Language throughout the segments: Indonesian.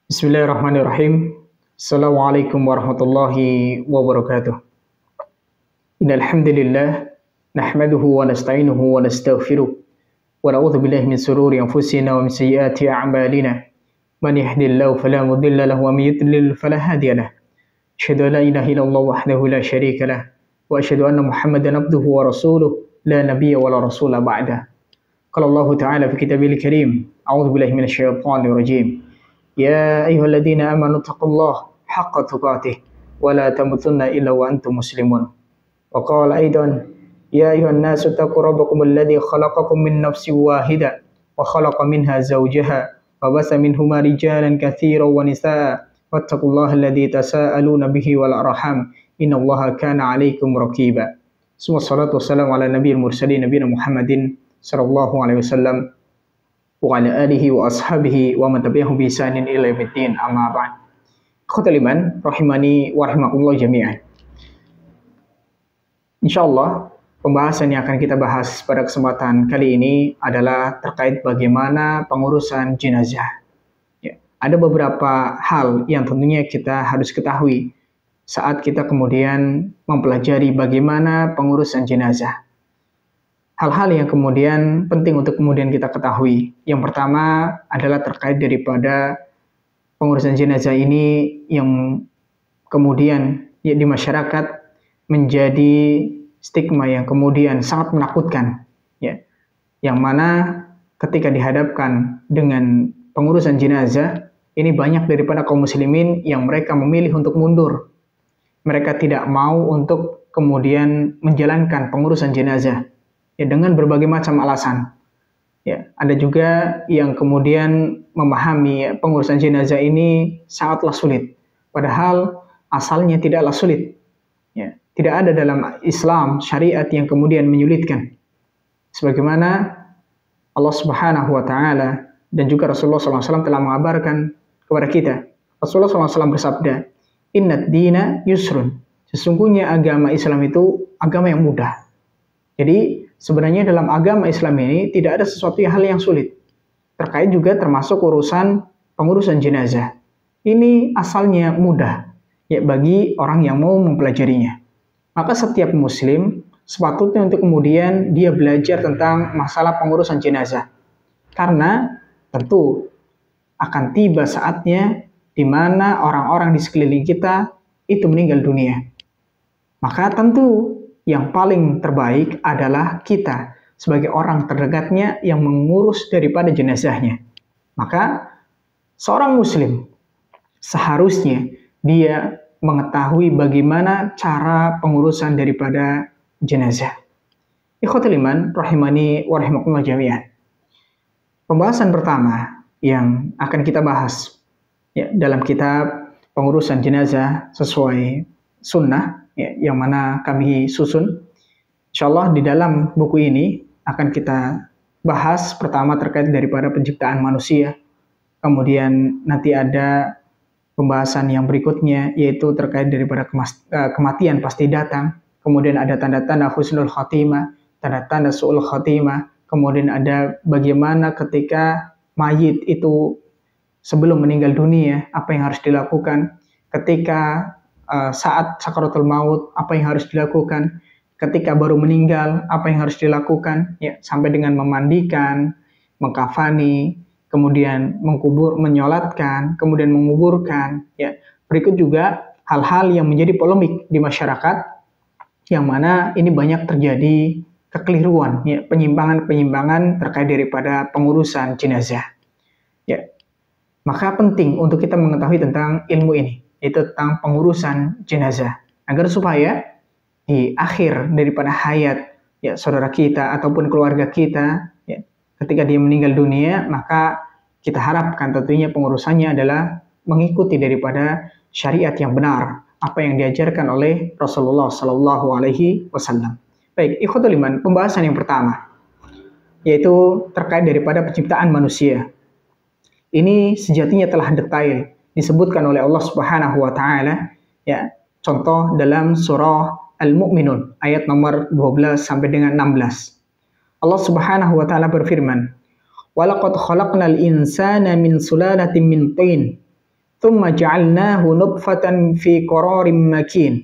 Bismillahirrahmanirrahim. Assalamualaikum warahmatullahi wabarakatuh. Innal hamdalillah nahmaduhu wa nasta'inuhu wa nastaghfiruh wa na'udzu billahi min shururi anfusina wa min sayyiati a'malina. Man yahdihillahu fala mudilla lahu wa may yudlil fala hadiya lahu. Asyhadu an la ilaha illallah wahdahu la syarika lah wa asyhadu anna Muhammadan abduhu wa rasuluh la nabiyya wa la rasula ba'da. Qala Allah ta'ala fi kitabil karim. A'udzu billahi minasyaitonir rajim. يا أيها الذين آمنوا اتقوا الله حق تقاته ولا تموتن إلا وأنتم مسلمون وقال أيضا يا أيها الناس اتقوا ربكم الذي خلقكم من نفس واحدة وخلق منها زوجها وبث منهما رجالا كثيرا ونساء واتقوا الله الذي تساءلون به والأرحام إن الله كان عليكم رقيبا ثم الصلاة والسلام على النبي المرسلين نبينا محمد صلى الله عليه وسلم wa ala alihi wa ashabihi wa man tabi'ahum bi ihsanin ila yaumiddin amma ba'd. Ikhwatal iman rahimani wa rahimakumullah jami'an. Insyaallah pembahasan yang akan kita bahas pada kesempatan kali ini adalah terkait bagaimana pengurusan jenazah. Ya, ada beberapa hal yang tentunya kita harus ketahui saat kita kemudian mempelajari bagaimana pengurusan jenazah. Hal-hal yang kemudian penting untuk kemudian kita ketahui. Yang pertama adalah terkait daripada pengurusan jenazah ini yang kemudian ya, di masyarakat menjadi stigma yang kemudian sangat menakutkan. Ya. Yang mana ketika dihadapkan dengan pengurusan jenazah, ini banyak daripada kaum muslimin yang mereka memilih untuk mundur. Mereka tidak mau untuk kemudian menjalankan pengurusan jenazah. Ya, dengan berbagai macam alasan. Ya, ada juga yang kemudian memahami ya, pengurusan jenazah ini sangatlah sulit. Padahal asalnya tidaklah sulit. Ya, tidak ada dalam Islam syariat yang kemudian menyulitkan. Sebagaimana Allah Subhanahu wa taala dan juga Rasulullah SAW telah mengabarkan kepada kita. Rasulullah SAW bersabda, "Innad dina yusrun." Sesungguhnya agama Islam itu agama yang mudah. Jadi sebenarnya dalam agama Islam ini tidak ada sesuatu hal yang sulit. Terkait juga termasuk urusan pengurusan jenazah. Ini asalnya mudah ya bagi orang yang mau mempelajarinya. Maka setiap muslim sepatutnya untuk kemudian dia belajar tentang masalah pengurusan jenazah. Karena tentu akan tiba saatnya di mana orang-orang di sekeliling kita itu meninggal dunia. Maka tentu yang paling terbaik adalah kita sebagai orang terdekatnya yang mengurus daripada jenazahnya. Maka seorang muslim seharusnya dia mengetahui bagaimana cara pengurusan daripada jenazah. Ikhwatul iman rahimani wa rahimakumullah jami'an. Pembahasan pertama yang akan kita bahas ya, dalam kitab pengurusan jenazah sesuai sunnah ya, yang mana kami susun. Insyaallah di dalam buku ini akan kita bahas pertama terkait daripada penciptaan manusia. Kemudian nanti ada pembahasan yang berikutnya yaitu terkait daripada kematian pasti datang. Kemudian ada tanda-tanda husnul khatimah, tanda-tanda su'ul khatimah. Kemudian ada bagaimana ketika mayit itu sebelum meninggal dunia, apa yang harus dilakukan. Ketika saat sakaratul maut, apa yang harus dilakukan, ketika baru meninggal, apa yang harus dilakukan, ya, sampai dengan memandikan, mengkafani, kemudian mengkubur, menyolatkan, kemudian menguburkan. Ya. Berikut juga hal-hal yang menjadi polemik di masyarakat, yang mana ini banyak terjadi kekeliruan, ya, penyimpangan-penyimpangan terkait daripada pengurusan jenazah. Ya. Maka penting untuk kita mengetahui tentang ilmu ini, itu tentang pengurusan jenazah, agar supaya di akhir daripada hayat ya saudara kita ataupun keluarga kita ya, ketika dia meninggal dunia, maka kita harapkan tentunya pengurusannya adalah mengikuti daripada syariat yang benar, apa yang diajarkan oleh Rasulullah Sallallahu Alaihi Wasallam. Baik, ikhwatul iman, pembahasan yang pertama yaitu terkait daripada penciptaan manusia. Ini sejatinya telah detail disebutkan oleh Allah Subhanahu wa taala ya. Contoh dalam surah Al-Mu'minun ayat nomor 12 sampai dengan 16. Allah Subhanahu wa taala berfirman, "Walaqad khalaqnal insana min sulalatin min tin, thumma ja'alnahu nutfatan fi qararin makin,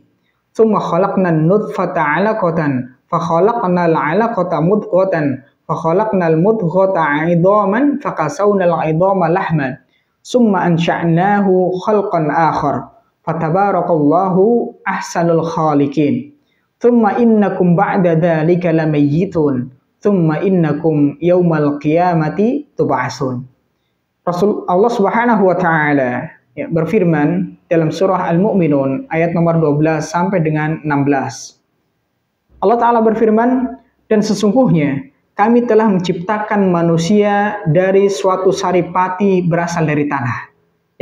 thumma khalaqna an-nutfata 'alaqatan, fa khalaqna al-'alaqata mudghatan, fa khalaqna al-mudghata 'idhaman, fa kasawna al-'idhama lahman, thumma ansha'nahu khalqan akhar, fatabarakallahu ahsanul khaliqin. Thumma innakum ba'da dzalika lamayyitun, thumma innakum yaumal qiyamati tub'atsun. Allah Subhanahu wa taala berfirman dalam surah Al-Mu'minun ayat nomor 12 sampai dengan 16. Allah taala berfirman, dan sesungguhnya kami telah menciptakan manusia dari suatu saripati berasal dari tanah.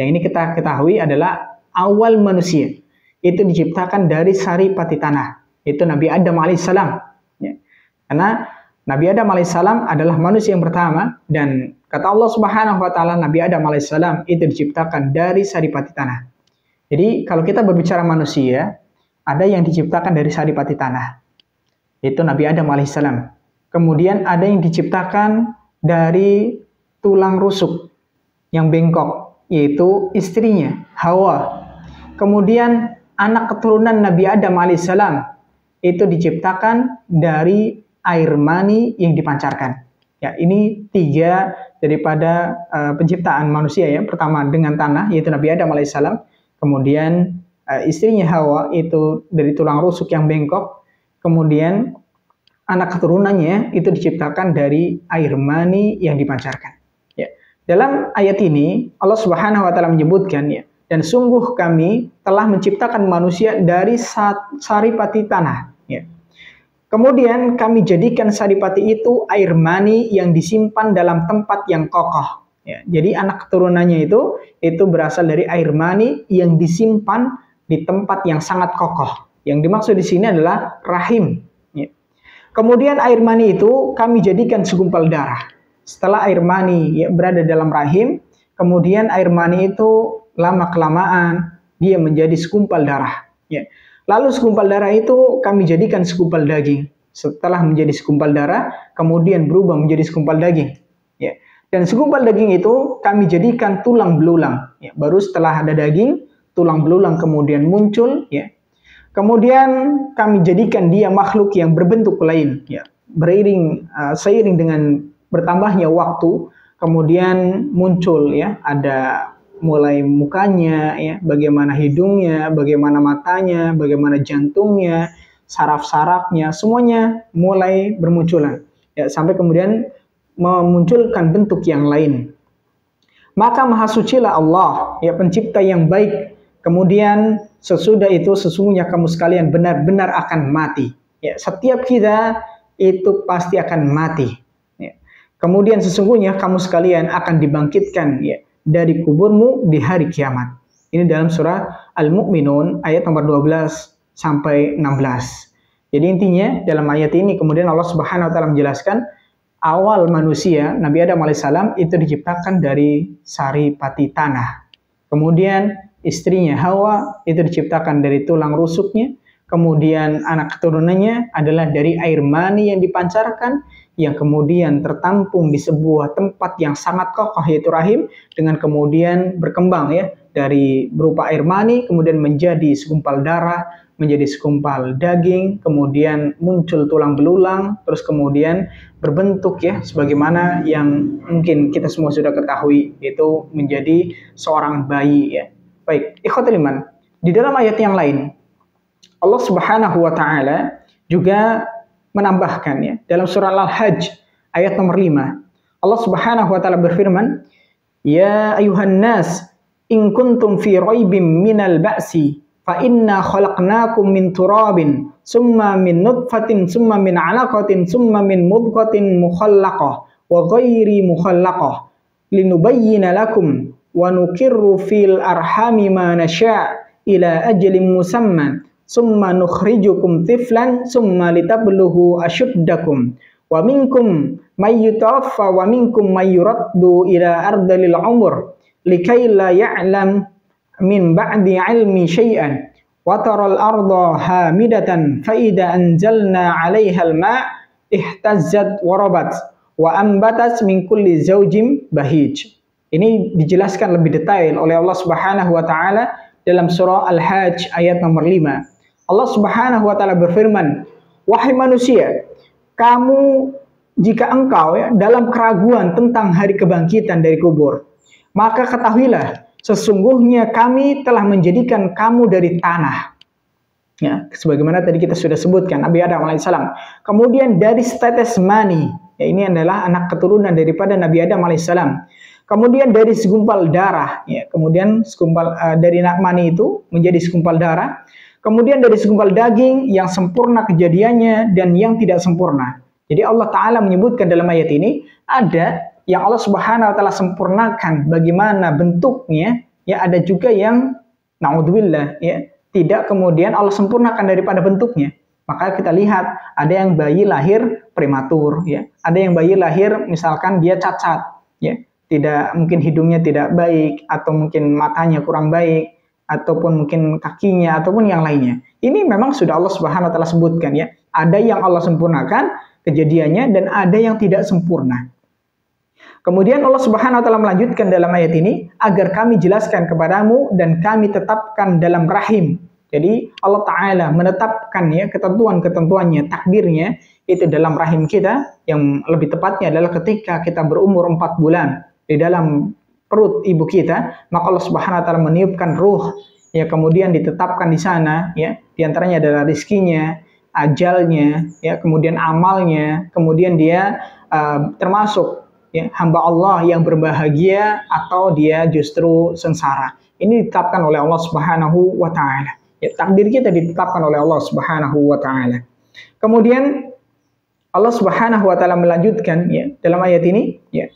Yang ini kita ketahui adalah awal manusia itu diciptakan dari saripati tanah. Itu Nabi Adam alaihissalam. Ya. Karena Nabi Adam alaihissalam adalah manusia yang pertama, dan kata Allah Subhanahu wa taala Nabi Adam alaihissalam itu diciptakan dari saripati tanah. Jadi kalau kita berbicara manusia, ada yang diciptakan dari saripati tanah. Itu Nabi Adam alaihissalam. Kemudian ada yang diciptakan dari tulang rusuk yang bengkok, yaitu istrinya Hawa. Kemudian anak keturunan Nabi Adam alaihissalam itu diciptakan dari air mani yang dipancarkan. Ya, ini 3 daripada penciptaan manusia ya. Pertama dengan tanah, yaitu Nabi Adam alaihissalam. Kemudian istrinya Hawa itu dari tulang rusuk yang bengkok. Kemudian anak keturunannya itu diciptakan dari air mani yang dipancarkan. Ya. Dalam ayat ini Allah Subhanahu wa taala menyebutkan ya, dan sungguh kami telah menciptakan manusia dari saripati tanah. Ya. Kemudian kami jadikan saripati itu air mani yang disimpan dalam tempat yang kokoh. Ya. Jadi anak keturunannya itu berasal dari air mani yang disimpan di tempat yang sangat kokoh. Yang dimaksud di sini adalah rahim. Ya. Kemudian air mani itu kami jadikan segumpal darah. Setelah air mani ya, berada dalam rahim, kemudian air mani itu lama-kelamaan dia menjadi segumpal darah. Ya. Lalu segumpal darah itu kami jadikan segumpal daging. Setelah menjadi segumpal darah, kemudian berubah menjadi segumpal daging. Ya. Dan segumpal daging itu kami jadikan tulang belulang. Ya. Baru setelah ada daging, tulang belulang kemudian muncul. Ya. Kemudian kami jadikan dia makhluk yang berbentuk lain. Ya. Seiring dengan bertambahnya waktu, kemudian muncul ya, ada mulai mukanya, ya, bagaimana hidungnya, bagaimana matanya, bagaimana jantungnya, saraf-sarafnya, semuanya mulai bermunculan. Ya, sampai kemudian memunculkan bentuk yang lain. Maka maha sucilah Allah, ya pencipta yang baik. Kemudian sesudah itu sesungguhnya kamu sekalian benar-benar akan mati. Ya, setiap kita itu pasti akan mati. Ya. Kemudian sesungguhnya kamu sekalian akan dibangkitkan, ya, dari kuburmu di hari kiamat. Ini dalam surah Al-Mu'minun ayat nomor 12 sampai 16. Jadi intinya dalam ayat ini kemudian Allah Subhanahu wa taala menjelaskan awal manusia Nabi Adam alaihissalam itu diciptakan dari saripati tanah. Kemudian istrinya Hawa itu diciptakan dari tulang rusuknya. Kemudian anak keturunannya adalah dari air mani yang dipancarkan, yang kemudian tertampung di sebuah tempat yang sangat kokoh yaitu rahim, dengan kemudian berkembang ya dari berupa air mani kemudian menjadi segumpal darah, menjadi segumpal daging, kemudian muncul tulang belulang, terus kemudian berbentuk ya sebagaimana yang mungkin kita semua sudah ketahui, itu menjadi seorang bayi ya. Baik, ikhwatul iman, di dalam ayat yang lain Allah Subhanahu wa taala juga menambahkan ya dalam surah Al-Hajj ayat nomor 5. Allah Subhanahu wa taala berfirman, "Ya ayuhan nas, in kuntum fi raibim minal ba'si, fa inna khalaqnakum min turabin, summa min nutfatin, summa min 'alaqatin, summa min mudghatin mukhallaqah wa ghairi mukhallaqah linubayyana lakum wa nukirru fil arhami ma nasha' ila ajalin musamman. Summa nukhrijukum tiflan summa litablughu asyuddakum wa minkum may yutawaffa wa minkum may yuraddu ila ardalil umur likay la ya'lam min ba'di ilmi syai'an wa taral arda hamidatan fa idza anzalna 'alaiha al-ma' ihtazzat wa rabat wa ambatat min kulli zawjin bahij." Ini dijelaskan lebih detail oleh Allah Subhanahu wa taala dalam surah Al-Hajj ayat nomor 5. Allah Subhanahu wa taala berfirman, "Wahai manusia, kamu jika engkau dalam keraguan tentang hari kebangkitan dari kubur, maka ketahuilah sesungguhnya kami telah menjadikan kamu dari tanah." Ya, sebagaimana tadi kita sudah sebutkan Nabi Adam alaihissalam. Kemudian dari setetes mani, ya ini adalah anak keturunan daripada Nabi Adam alaihissalam. Kemudian dari segumpal darah, ya, kemudian dari mani itu menjadi segumpal darah. Kemudian dari segumpal daging yang sempurna kejadiannya dan yang tidak sempurna. Jadi Allah Ta'ala menyebutkan dalam ayat ini ada yang Allah Subhanahu Wa Ta'ala sempurnakan bagaimana bentuknya, ya ada juga yang naudzubillah, ya tidak kemudian Allah sempurnakan daripada bentuknya. Maka kita lihat ada yang bayi lahir prematur, ya ada yang bayi lahir misalkan dia cacat, ya tidak mungkin hidungnya tidak baik atau mungkin matanya kurang baik ataupun mungkin kakinya ataupun yang lainnya. Ini memang sudah Allah Subhanahu Wa Ta'ala sebutkan, ya ada yang Allah sempurnakan kejadiannya dan ada yang tidak sempurna. Kemudian Allah Subhanahu wa taala melanjutkan dalam ayat ini, agar kami jelaskan kepadamu dan kami tetapkan dalam rahim. Jadi Allah Ta'ala menetapkan ya ketentuan-ketentuannya, takdirnya itu dalam rahim kita, yang lebih tepatnya adalah ketika kita berumur 4 bulan di dalam perut ibu kita, maka Allah Subhanahu wa taala meniupkan ruh, ya kemudian ditetapkan di sana, ya di antaranya adalah rizkinya, ajalnya, ya kemudian amalnya, kemudian dia termasuk ya, hamba Allah yang berbahagia atau dia justru sengsara. Ini ditetapkan oleh Allah Subhanahu wa taala. Ya, takdir kita ditetapkan oleh Allah Subhanahu wa taala. Kemudian Allah Subhanahu wa taala melanjutkan ya dalam ayat ini, ya.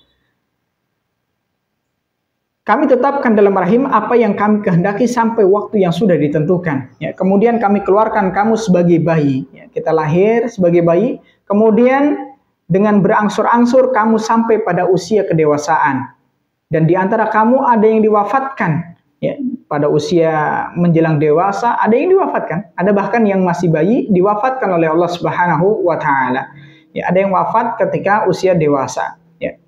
Kami tetapkan dalam rahim apa yang kami kehendaki sampai waktu yang sudah ditentukan. Ya, kemudian kami keluarkan kamu sebagai bayi. Ya, kita lahir sebagai bayi, kemudian dengan berangsur-angsur kamu sampai pada usia kedewasaan. Dan di antara kamu ada yang diwafatkan. Ya, pada usia menjelang dewasa ada yang diwafatkan. Ada bahkan yang masih bayi diwafatkan oleh Allah Subhanahu wa taala. Ya, ada yang wafat ketika usia dewasa. Ya.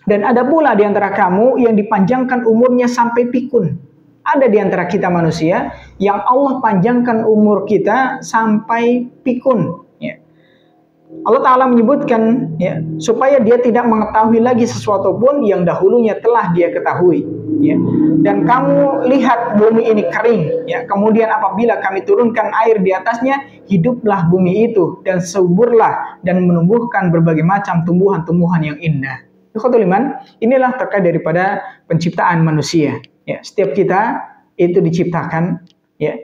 Dan ada pula di antara kamu yang dipanjangkan umurnya sampai pikun. Ada di antara kita manusia yang Allah panjangkan umur kita sampai pikun. Allah Ta'ala menyebutkan ya, supaya dia tidak mengetahui lagi sesuatu pun yang dahulunya telah dia ketahui, ya. Dan kamu lihat bumi ini kering, ya. Kemudian apabila kami turunkan air di atasnya, hiduplah bumi itu dan suburlah dan menumbuhkan berbagai macam tumbuhan-tumbuhan yang indah. Ikhwatul iman, inilah terkait daripada penciptaan manusia, ya. Setiap kita itu diciptakan ya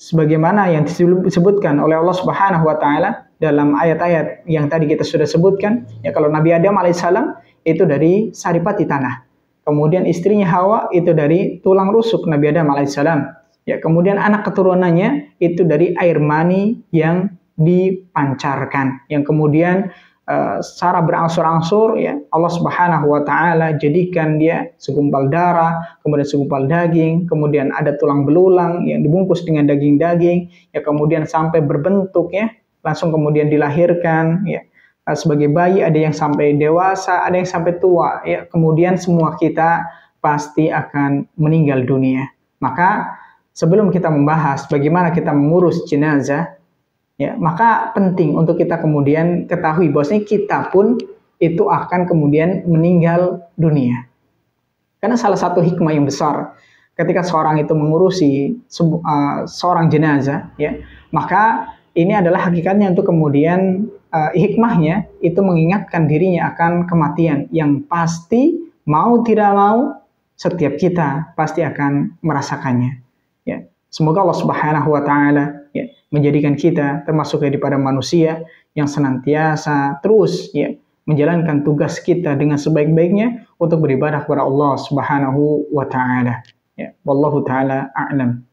sebagaimana yang disebutkan oleh Allah Subhanahu wa taala dalam ayat-ayat yang tadi kita sudah sebutkan, ya kalau Nabi Adam alaihissalam itu dari saripati tanah, kemudian istrinya Hawa itu dari tulang rusuk Nabi Adam alaihissalam, ya kemudian anak keturunannya itu dari air mani yang dipancarkan, yang kemudian secara berangsur-angsur ya Allah Subhanahu wa taala jadikan dia segumpal darah, kemudian segumpal daging, kemudian ada tulang belulang yang dibungkus dengan daging-daging, ya kemudian sampai berbentuk ya langsung kemudian dilahirkan ya sebagai bayi, ada yang sampai dewasa, ada yang sampai tua, ya kemudian semua kita pasti akan meninggal dunia. Maka sebelum kita membahas bagaimana kita mengurus jenazah, ya maka penting untuk kita kemudian ketahui bahwasanya kita pun itu akan kemudian meninggal dunia. Karena salah satu hikmah yang besar ketika seorang itu mengurusi seorang jenazah, ya maka ini adalah hakikatnya untuk kemudian hikmahnya itu mengingatkan dirinya akan kematian yang pasti mau tidak mau setiap kita pasti akan merasakannya. Ya, semoga Allah Subhanahu wa taala ya menjadikan kita termasuk daripada manusia yang senantiasa terus ya menjalankan tugas kita dengan sebaik-baiknya untuk beribadah kepada Allah Subhanahu wa taala. Ya, wallahu taala a'lam.